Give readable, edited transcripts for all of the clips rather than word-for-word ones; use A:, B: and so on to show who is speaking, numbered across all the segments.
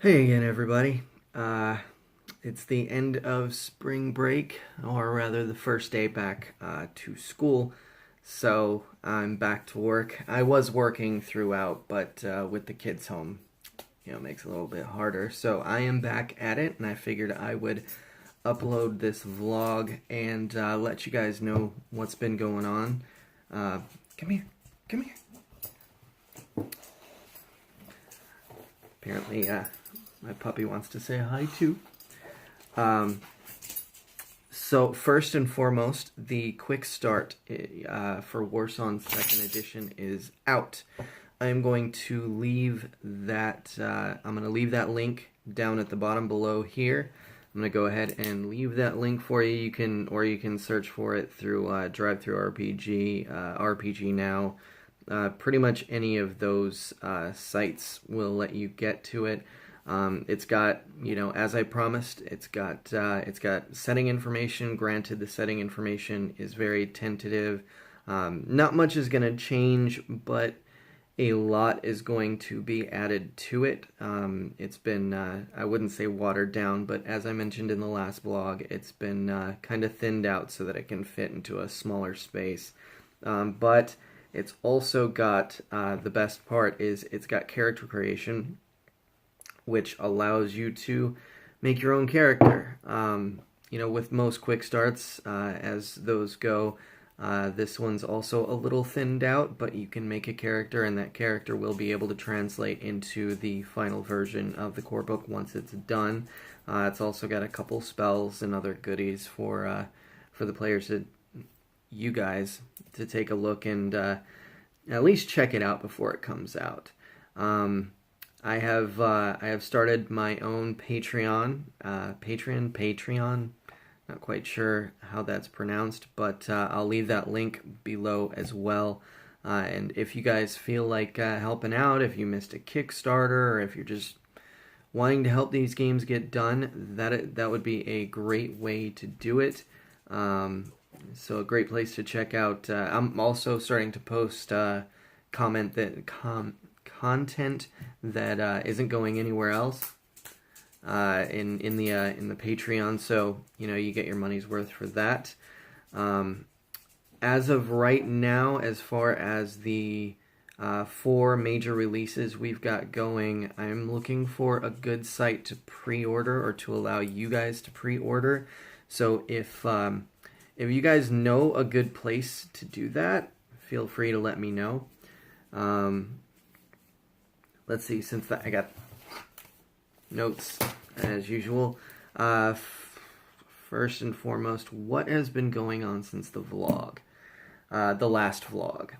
A: Hey again, everybody. It's the end of spring break, or rather, the first day back to school. So I'm back to work. I was working throughout, but with the kids home, it makes it a little bit harder. So I am back at it, and I figured I would upload this vlog and let you guys know what's been going on. Uh, come here, come here. Apparently, my puppy wants to say hi too. Um, so first and foremost, the quick start for Warsong 2nd Edition is out. I'm going to leave that. I'm going to leave that link down at the bottom below here. I'm going to go ahead and leave that link for you. You can search for it through DriveThruRPG, RPG Now. Pretty much any of those sites will let you get to it. It's got, as I promised, it's got setting information. Granted, the setting information is very tentative. Not much is going to change, but a lot is going to be added to it. It's been, I wouldn't say watered down, but as I mentioned in the last blog, it's been kind of thinned out so that it can fit into a smaller space. But it's also got, the best part is it's got character creation, which allows you to make your own character. With most quick starts, as those go, this one's also a little thinned out, but you can make a character, and that character will be able to translate into the final version of the core book once it's done. It's also got a couple spells and other goodies for the players, you guys, to take a look and at least check it out before it comes out. I have started my own Patreon, Patreon. Not quite sure how that's pronounced, but I'll leave that link below as well. And if you guys feel like helping out, if you missed a Kickstarter, or if you're just wanting to help these games get done, that would be a great way to do it. So a great place to check out. I'm also starting to post content that isn't going anywhere else in the Patreon, so you get your money's worth for that. As of right now, as far as the 4 major releases we've got going, I'm looking for a good site to pre-order, or to allow you guys to pre-order. So if you guys know a good place to do that, feel free to let me know. Let's see, I got notes as usual. First and foremost, what has been going on since the vlog, the last vlog?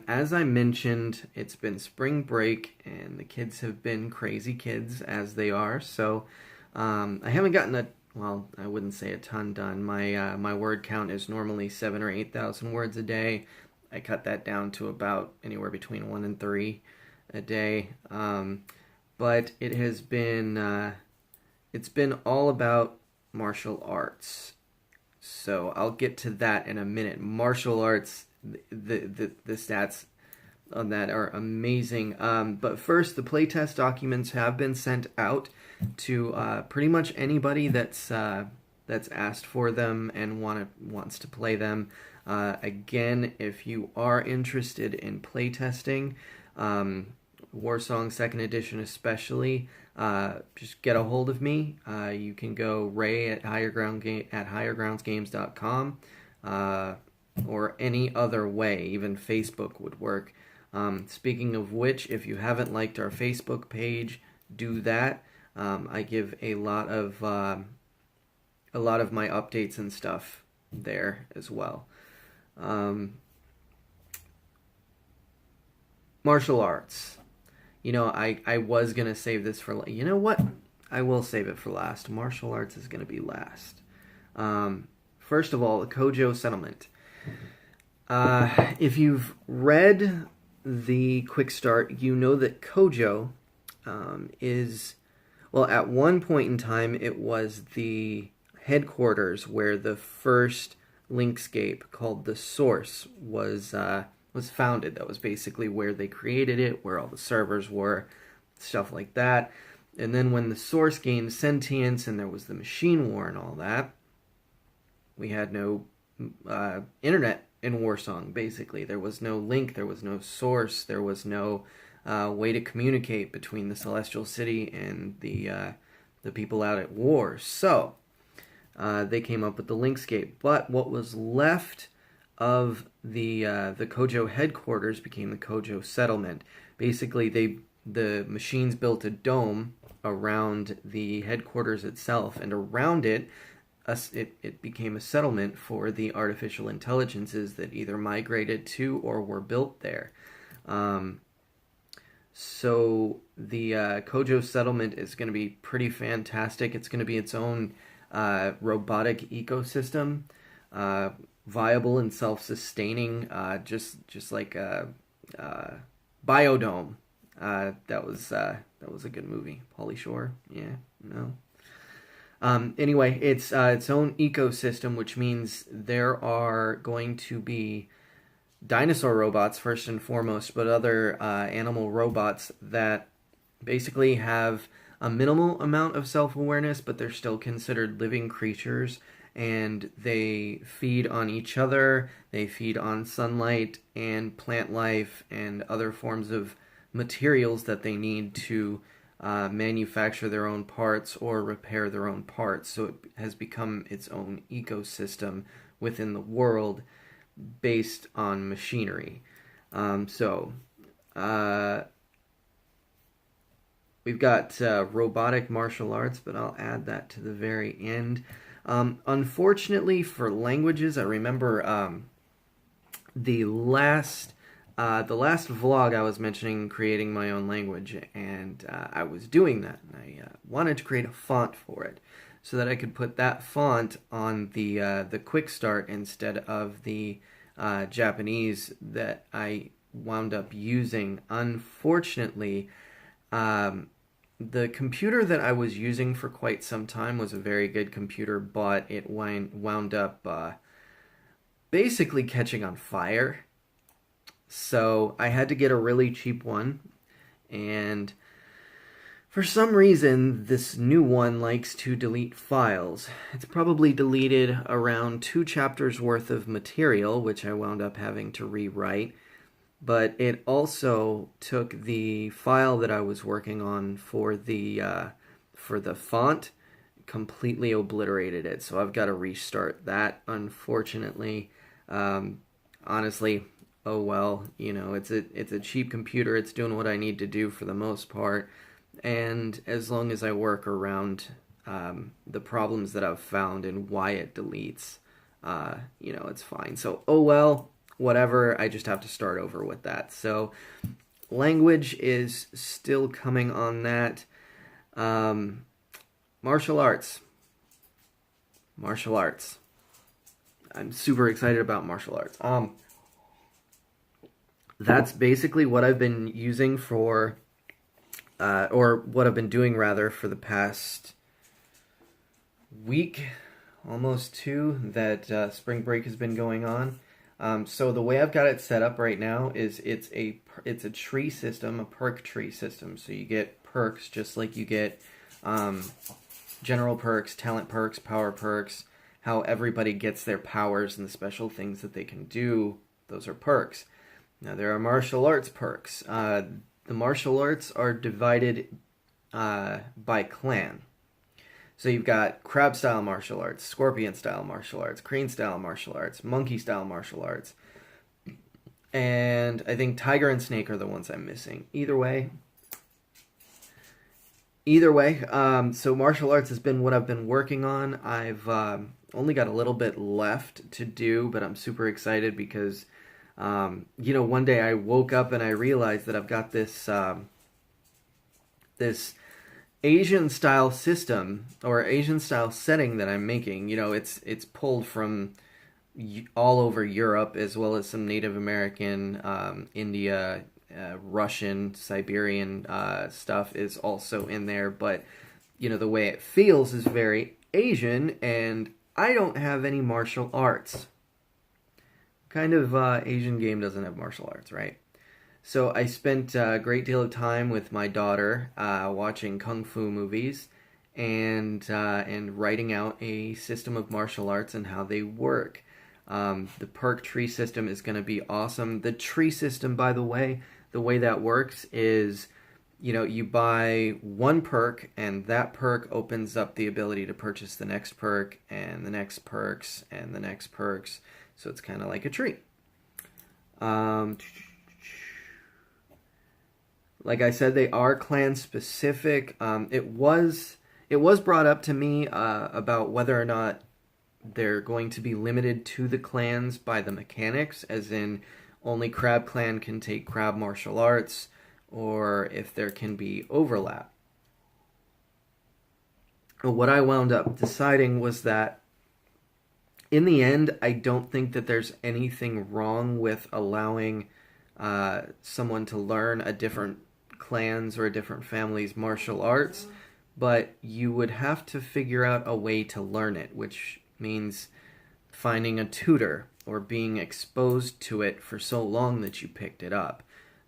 A: As I mentioned, it's been spring break, and the kids have been crazy kids, as they are. So I haven't gotten I wouldn't say a ton done. My word count is normally 7,000 or 8,000 words a day. I cut that down to about anywhere between 1 and 3 a day. But it has been it's been all about martial arts. So I'll get to that in a minute. Martial arts, the stats on that are amazing. But first, the playtest documents have been sent out to pretty much anybody that's asked for them and wants to play them. Again, if you are interested in playtesting, Warsong 2nd Edition especially, just get a hold of me. You can go Ray at highergroundsgames.com, or any other way. Even Facebook would work. Speaking of which, if you haven't liked our Facebook page, do that. I give a lot of my updates and stuff there as well. Martial arts. I was going to save this for... You know what? I will save it for last. Martial arts is going to be last. First of all, the Kojo settlement. If you've read the quick start, you know that Kojo is... Well, at one point in time, it was the headquarters where the first Linkscape, called the Source, was founded. That was basically where they created it, where all the servers were, stuff like that. And then when the Source gained sentience and there was the machine war and all that, we had no internet in Warsong, basically. There was no link, there was no source, there was no way to communicate between the Celestial City and the people out at war. So, they came up with the Linkscape. But what was left of the Kojo headquarters became the Kojo settlement. Basically, the machines built a dome around the headquarters itself, and around it, it became a settlement for the artificial intelligences that either migrated to or were built there. So the Kojo settlement is going to be pretty fantastic. It's going to be its own robotic ecosystem, viable and self-sustaining, just like Biodome. That was a good movie. Pauly Shore, yeah, no. Anyway, it's its own ecosystem, which means there are going to be dinosaur robots first and foremost, but other animal robots that basically have a minimal amount of self-awareness, but they're still considered living creatures, and they feed on each other, they feed on sunlight and plant life and other forms of materials that they need to manufacture their own parts or repair their own parts. So it has become its own ecosystem within the world based on machinery. We've got robotic martial arts, but I'll add that to the very end. Unfortunately for languages, I remember the last vlog I was mentioning creating my own language, and I was doing that, and I wanted to create a font for it so that I could put that font on the quick start instead of the Japanese that I wound up using. Unfortunately, the computer that I was using for quite some time was a very good computer, but it wound up basically catching on fire. So I had to get a really cheap one, and for some reason this new one likes to delete files. It's probably deleted around 2 chapters worth of material, which I wound up having to rewrite, but it also took the file that I was working on for the font, completely obliterated it, so I've got to restart that, unfortunately. Honestly, oh well, you know, it's a cheap computer, it's doing what I need to do for the most part, and as long as I work around the problems that I've found and why it deletes, you know, it's fine. So, oh well, whatever, I just have to start over with that. So, language is still coming on that. Martial arts. I'm super excited about martial arts. That's basically what I've been using for, or what I've been doing rather, for the past week, almost 2, that spring break has been going on. So the way I've got it set up right now is it's a tree system, a perk tree system. So you get perks just like you get general perks, talent perks, power perks, how everybody gets their powers and the special things that they can do. Those are perks. Now, there are martial arts perks. The martial arts are divided by clan. So you've got crab-style martial arts, scorpion-style martial arts, crane-style martial arts, monkey-style martial arts, and I think tiger and snake are the ones I'm missing. Either way, so martial arts has been what I've been working on. I've only got a little bit left to do, but I'm super excited because you know, one day I woke up and I realized that I've got this this Asian style system or Asian style setting that I'm making. You know, it's pulled from all over Europe, as well as some Native American, India, Russian, Siberian stuff is also in there. But you know, the way it feels is very Asian, and I don't have any martial arts. Kind of Asian game doesn't have martial arts, right? So I spent a great deal of time with my daughter watching kung fu movies and writing out a system of martial arts and how they work. The perk tree system is going to be awesome. The tree system, by the way that works is, you buy one perk, and that perk opens up the ability to purchase the next perk, and the next perks, and the next perks. So it's kind of like a tree. Um, like I said, they are clan specific. It was brought up to me about whether or not they're going to be limited to the clans by the mechanics, as in only Crab Clan can take crab martial arts, or if there can be overlap. What I wound up deciding was that in the end, I don't think that there's anything wrong with allowing someone to learn a different clans or a different family's martial arts, but you would have to figure out a way to learn it, which means finding a tutor or being exposed to it for so long that you picked it up,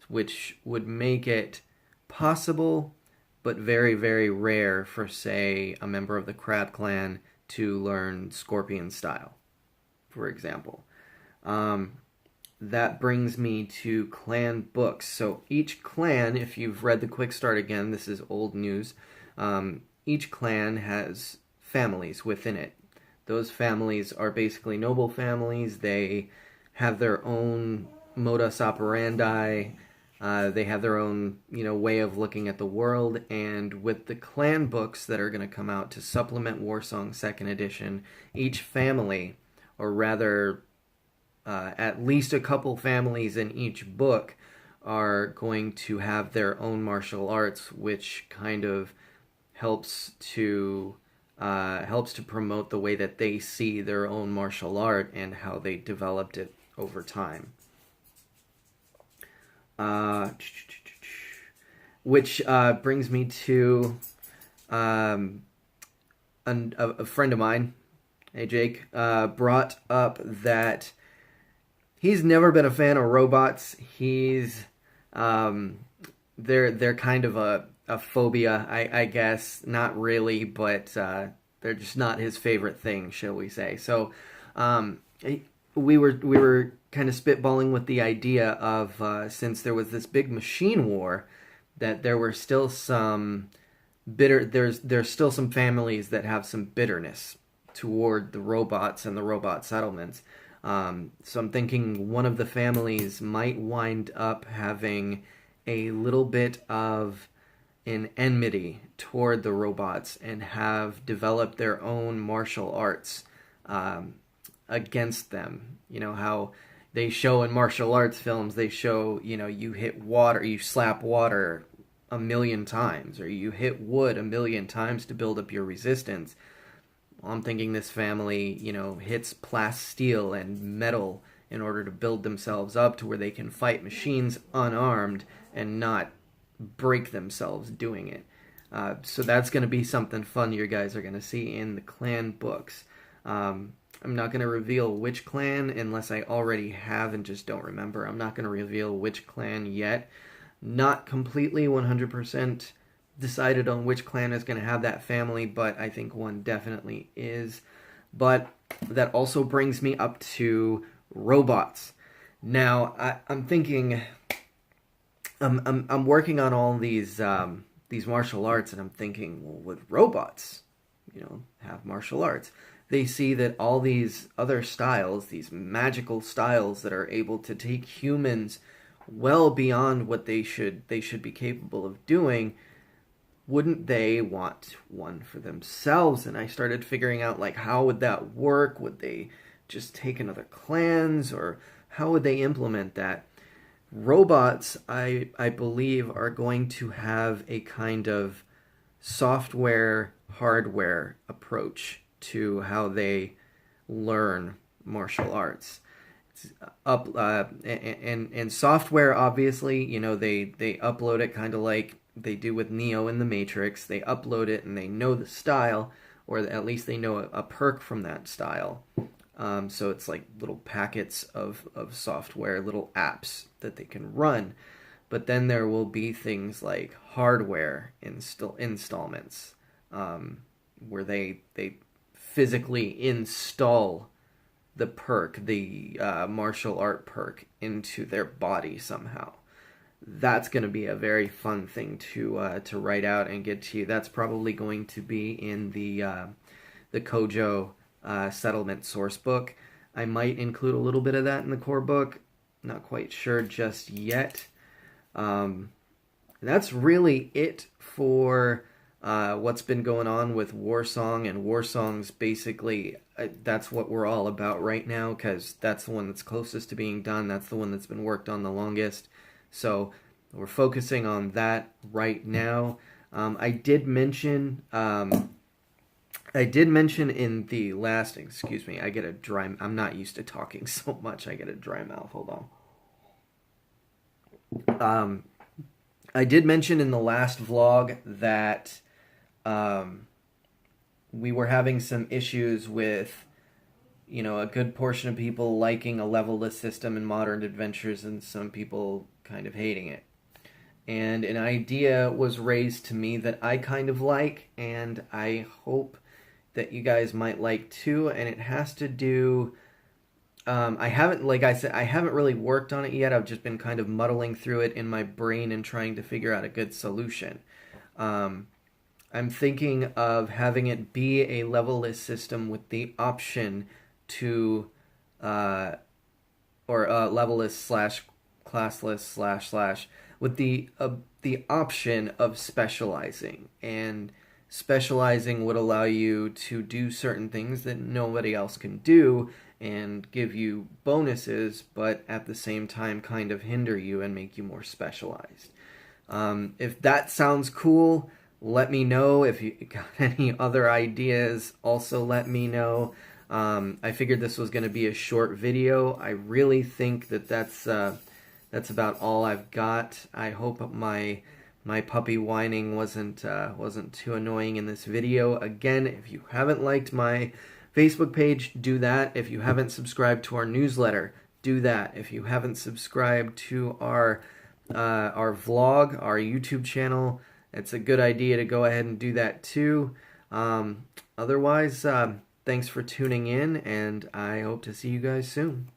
A: which would make it possible but very, very rare for, say, a member of the Crab Clan to learn Scorpion style, for example. That brings me to clan books. So each clan, if you've read the Quick Start again, this is old news, each clan has families within it. Those families are basically noble families. They have their own modus operandi. They have their own, way of looking at the world. And with the clan books that are going to come out to supplement Warsong 2nd Edition, each family, or rather, at least a couple families in each book, are going to have their own martial arts, which kind of helps to promote the way that they see their own martial art and how they developed it over time. Which brings me to a friend of mine, hey Jake, brought up that he's never been a fan of robots. He's they're kind of a phobia, I guess. Not really, but they're just not his favorite thing, shall we say. So we were kind of spitballing with the idea of since there was this big machine war, that there were still some there's still some families that have some bitterness toward the robots and the robot settlements. So I'm thinking one of the families might wind up having a little bit of an enmity toward the robots and have developed their own martial arts against them. You know how they show in martial arts films, they show, you hit water, you slap water 1,000,000 times, or you hit wood 1,000,000 times to build up your resistance. Well, I'm thinking this family, hits plasteel and metal in order to build themselves up to where they can fight machines unarmed and not break themselves doing it. So that's going to be something fun you guys are going to see in the clan books. I'm not going to reveal which clan unless I already have and just don't remember. I'm not going to reveal which clan yet. Not completely 100% decided on which clan is going to have that family, but I think one definitely is. But that also brings me up to robots. Now, I'm thinking, I'm working on all these martial arts, and I'm thinking, well, would robots, have martial arts? They see that all these other styles, these magical styles that are able to take humans well beyond what they should be capable of doing, wouldn't they want one for themselves? And I started figuring out, how would that work? Would they just take another clans, or how would they implement that? Robots, I believe, are going to have a kind of software, hardware approach to how they learn martial arts. And software, obviously, they upload it kind of like they do with Neo in the Matrix. They upload it and they know the style, or at least they know a perk from that style. So it's like little packets of software, little apps that they can run. but then there will be things like hardware installments, where they physically install the perk, the martial art perk, into their body somehow. That's going to be a very fun thing to write out and get to you. That's probably going to be in the Kojo settlement source book. I might include a little bit of that in the core book. Not quite sure just yet. That's really it for what's been going on with Warsong, and Warsong's basically, that's what we're all about right now, because that's the one that's closest to being done. That's the one that's been worked on the longest. So we're focusing on that right now. I did mention in the last, excuse me, I get a dry, I'm not used to talking so much, I get a dry mouth, hold on. I did mention in the last vlog that we were having some issues with, a good portion of people liking a levelless system in Modern Adventures and some people kind of hating it. And an idea was raised to me that I kind of like, and I hope that you guys might like too, and it has to do, I haven't really worked on it yet. I've just been kind of muddling through it in my brain and trying to figure out a good solution. I'm thinking of having it be a levelless system with the option to, or levelless / classless / with the option of specializing, and specializing would allow you to do certain things that nobody else can do and give you bonuses, but at the same time kind of hinder you and make you more specialized. If that sounds cool, let me know. If you got any other ideas, also let me know. I figured this was going to be a short video. I really think that that's about all I've got. I hope my puppy whining wasn't too annoying in this video. Again, if you haven't liked my Facebook page, do that. If you haven't subscribed to our newsletter, do that. If you haven't subscribed to our vlog, our YouTube channel, it's a good idea to go ahead and do that too. Otherwise, thanks for tuning in, and I hope to see you guys soon.